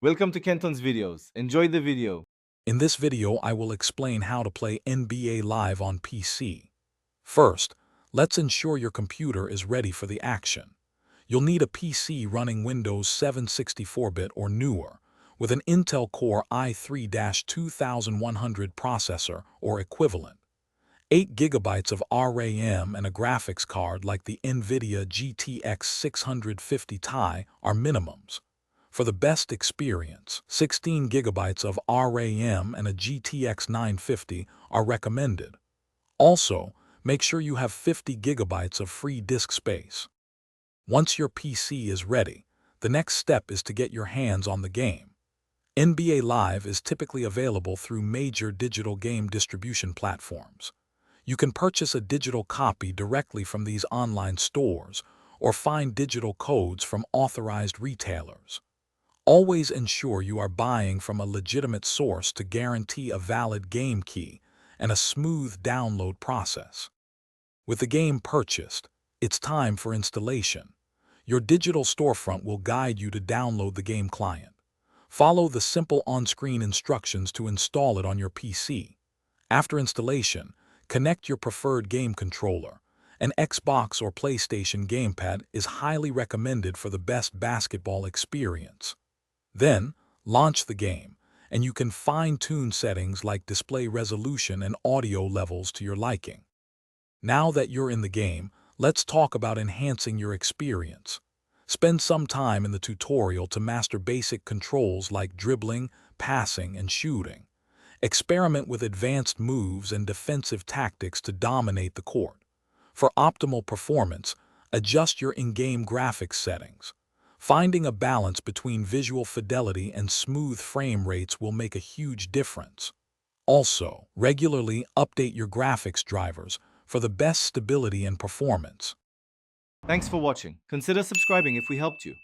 Welcome to Kenton's videos. Enjoy the video. In this video, I will explain how to play NBA Live on PC. First, let's ensure your computer is ready for the action. You'll need a PC running Windows 7 64-bit or newer, with an Intel Core i3-2100 processor or equivalent. 8 GB of RAM and a graphics card like the NVIDIA GTX 650 Ti are minimums. For the best experience, 16 GB of RAM and a GTX 950 are recommended. Also, make sure you have 50 GB of free disk space. Once your PC is ready, the next step is to get your hands on the game. NBA Live is typically available through major digital game distribution platforms. You can purchase a digital copy directly from these online stores or find digital codes from authorized retailers. Always ensure you are buying from a legitimate source to guarantee a valid game key and a smooth download process. With the game purchased, it's time for installation. Your digital storefront will guide you to download the game client. Follow the simple on-screen instructions to install it on your PC. After installation, connect your preferred game controller. An Xbox or PlayStation gamepad is highly recommended for the best basketball experience. Then, launch the game, and you can fine-tune settings like display resolution and audio levels to your liking. Now that you're in the game, let's talk about enhancing your experience. Spend some time in the tutorial to master basic controls like dribbling, passing, and shooting. Experiment with advanced moves and defensive tactics to dominate the court. For optimal performance, adjust your in-game graphics settings. Finding a balance between visual fidelity and smooth frame rates will make a huge difference. Also, regularly update your graphics drivers for the best stability and performance. Thanks for watching. Consider subscribing if we helped you.